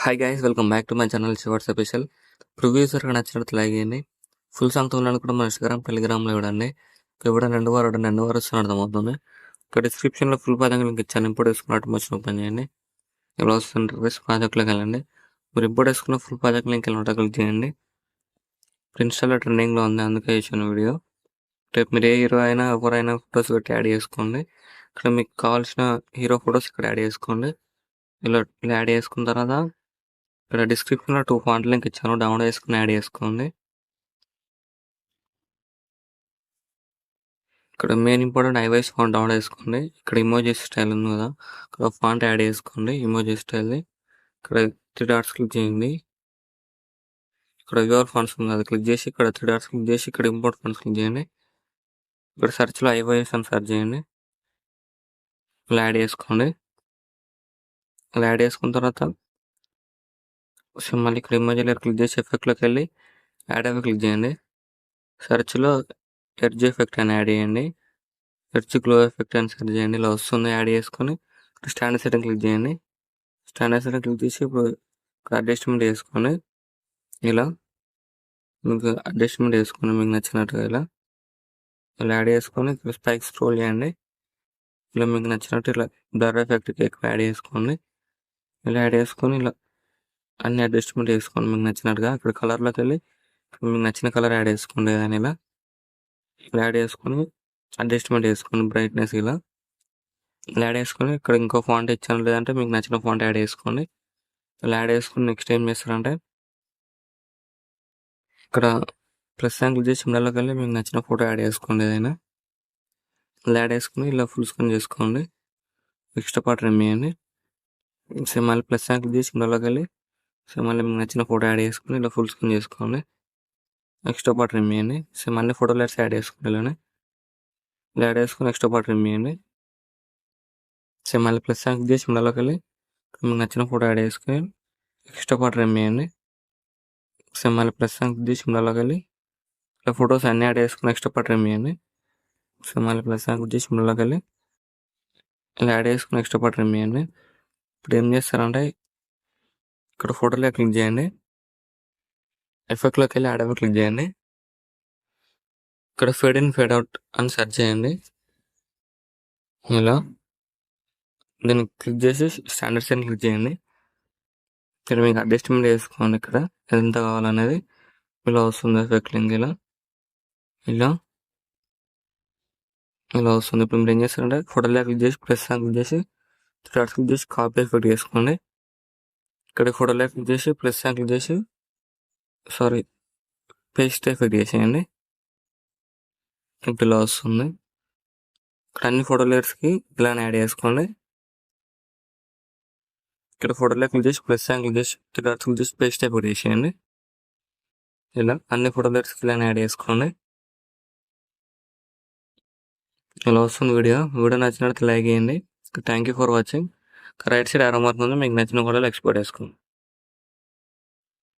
Hi guys, welcome back to my channel శివాట్ special. Previews వరకు నచ్చినట్టు లైక్ చేయండి. ఫుల్ సాంగ్తో కూడా మన ఇన్స్టాగ్రామ్ టెలిగ్రామ్లో ఇవ్వడండి. ఇప్పుడు రెండు వారు వస్తున్న అర్థమవుతుంది. ఇక్కడ డిస్క్రిప్షన్లో ఫుల్ ప్రాజెక్ట్ లింక్ ఇచ్చాను. ఇంపోర్ట్ వేసుకున్నట్టు మర్చి ఓపెన్ చేయండి. ఇలా వస్తుంది ప్రాజెక్ట్లోకి వెళ్ళండి. మీరు ఇంపోర్ట్ వేసుకున్న ఫుల్ ప్రాజెక్ట్ లింక్ ఎలా క్లిక్ చేయండి. ఇప్పుడు ఇన్స్టాలో ట్రెండింగ్లో ఉంది, అందుకే ఇచ్చిన వీడియో. రేపు మీరు ఏ హీరో అయినా ఎవరైనా ఫొటోస్ పెట్టి యాడ్ చేసుకోండి. ఇక్కడ మీకు కావాల్సిన హీరో ఫొటోస్ ఇక్కడ యాడ్ చేసుకోండి. ఇలా యాడ్ చేసుకున్న తర్వాత ఇక్కడ డిస్క్రిప్షన్లో 2 ఫాంట్ లింక్ ఇచ్చాను, డౌన్లోడ్ చేసుకుని యాడ్ చేసుకోండి. ఇక్కడ మెయిన్ ఇంపార్టెంట్ ఐవైస్ ఫాంట్ డౌన్లోడ్ చేసుకోండి. ఇక్కడ ఇమోజీ స్టైల్ ఉంది కదా, ఇక్కడ ఫాంట్ యాడ్ చేసుకోండి ఇమోజీ స్టైల్ది. ఇక్కడ 3 డాట్స్ క్లిక్ చేయండి. ఇక్కడ యువర్ ఫాంట్స్ ఉంది, అది క్లిక్ చేసి ఇక్కడ 3 డాట్స్ క్లిక్ చేసి ఇక్కడ ఇంపోర్ట్ ఫాంట్స్ క్లిక్ చేయండి. ఇక్కడ సెర్చ్లో ఐవైస్ అని సెర్చ్ చేయండి. ఇలా యాడ్ చేసుకోండి. ఇలా యాడ్ చేసుకున్న తర్వాత మళ్ళీ ఇక్కడ ఇమోజీ లేయర్ క్లిక్ చేసి ఎఫెక్ట్లోకి వెళ్ళి యాడ్ అవి క్లిక్ చేయండి. సెర్చ్లో ఎడ్జ్ ఎఫెక్ట్ అని యాడ్ చేయండి. ఎడ్జ్ గ్లో ఎఫెక్ట్ అని సెర్చ్ చేయండి. ఇలా వస్తుంది, యాడ్ చేసుకొని స్టాండర్డ్ సెట్టింగ్ క్లిక్ చేయండి. స్టాండర్డ్ సెట్టింగ్ క్లిక్ చేసి ఇప్పుడు అడ్జస్ట్మెంట్ చేసుకొని ఇలా మీకు అడ్జస్ట్మెంట్ చేసుకొని మీకు నచ్చినట్టుగా ఇలా యాడ్ చేసుకొని ఇక్కడ పైకి స్క్రోల్ చేయండి. ఇలా మీకు నచ్చినట్టు ఇలా బ్లర్ ఎఫెక్ట్కి ఎక్కువ యాడ్ చేసుకోండి. ఇలా యాడ్ చేసుకొని ఇలా అన్ని అడ్జస్ట్మెంట్ చేసుకోండి మీకు నచ్చినట్టుగా. ఇక్కడ కలర్లోకి వెళ్ళి మీకు నచ్చిన కలర్ యాడ్ చేసుకోండి. ఏదైనా ఇలా యాడ్ చేసుకొని అడ్జస్ట్మెంట్ చేసుకోండి బ్రైట్నెస్ ఇలా యాడ్ చేసుకొని ఇక్కడ ఇంకో ఫాంట్ ఇచ్చాను, లేదంటే మీకు నచ్చిన ఫాంట్ యాడ్ చేసుకోండి. ఇలా యాడ్ చేసుకుని నెక్స్ట్ ఏం చేస్తారంటే ఇక్కడ ప్లస్ యాంగిల్ చేసి మిడల్లోకి వెళ్ళి మీకు నచ్చిన ఫోటో యాడ్ చేసుకోండి. ఏదైనా ఇలా యాడ్ చేసుకుని ఇలా ఫుల్ స్క్రీన్ చేసుకోండి. ఎక్స్ట్రా పార్ట్ రిమూవ్ చేయండి. సేమ్ మళ్ళీ ప్లస్ యాంగిల్ చేసి మిడల్లోకి వెళ్ళి సేమ్ మళ్ళీ మీకు నచ్చిన ఫోటో యాడ్ చేసుకుని ఇలా ఫుల్ స్క్రీన్ చేసుకోండి. ఎక్స్ట్రా పార్ట్ రిమూవ్ చేయండి. సేమ్ మళ్ళీ ఫోటో లైట్స్ యాడ్ చేసుకోండి. ఇలానే ఇలా యాడ్ చేసుకుని ఎక్స్ట్రా పార్ట్ రిమూవ్ చేయండి. సేమ్ మళ్ళీ ప్లస్ యాంగిల్ చేసి మిడల్లోకి వెళ్ళి మీకు నచ్చిన ఫోటో యాడ్ చేసుకుని ఎక్స్ట్రా పార్ట్ రిమూవ్ చేయండి. సేమ్ మళ్ళీ ప్లస్ యాంగిల్ చేసి మిడల్లోకి వెళ్ళి ఇలా ఫొటోస్ అన్నీ యాడ్ చేసుకుని ఎక్స్ట్రా పార్ట్ రిమూవ్ చేయండి. సేమ్ మళ్ళీ ప్లస్ యాంగిల్ చేసి మిడల్లోకి వెళ్ళి ఇలా యాడ్ చేసుకుని ఎక్స్ట్రా పార్ట్ రిమూవ్ చేయండి. ఇప్పుడు ఏం చేస్తారంటే ఇక్కడ ఫోటోలో క్లిక్ చేయండి. ఎఫెక్ట్లోకి వెళ్ళి యాడ్ అవి క్లిక్ చేయండి. ఇక్కడ ఫేడ్ ఇన్ ఫేడ్ అవుట్ అని సెర్చ్ చేయండి. ఇలా దీన్ని క్లిక్ చేసి స్టాండర్డ్ సెట్టింగ్ క్లిక్ చేయండి. ఇక్కడ మీకు అడ్జస్ట్మెంట్ చేసుకోండి. ఇక్కడ ఎంత కావాలనేది ఇలా వస్తుంది ఎఫెక్ట్ లింక్ ఇలా ఇలా ఇలా వస్తుంది. ఇప్పుడు మీరు ఏం చేస్తారంటే ఫోటోలో క్లిక్ చేసి ప్లస్ క్లిక్ చేసి డాట్స్ క్లిక్ చేసి కాపీ ఎఫెక్ట్ చేసుకోండి. ఇక్కడ ఫోటోలో క్లిక్ చేసి ప్లస్ క్లిక్ చేసి పేస్ట్ ఎఫెక్ట్ చేసేయండి. ఇప్పుడు ఇలా వస్తుంది. ఇక్కడ అన్ని ఫోటో లేయర్స్కి ఇలానే యాడ్ చేసుకోండి. ఇక్కడ ఫోటోలో క్లిక్ చేసి ప్లస్ క్లిక్ చేసి డాట్స్ క్లిక్ చేసి పేస్ట్ ఎఫెక్ట్ చేసేయండి. ఇలా అన్ని ఫోటో లేయర్స్కి ఇలానే యాడ్ చేసుకోండి. ఇలా వస్తుంది వీడియో నచ్చినట్టు లైక్ చేయండి. Thank you for watching. Right side ఆరో మార్క్ ఉంది, మీకు నచ్చిన ఫోటోలు ఎక్స్పోర్ట్ చేసుకోండి.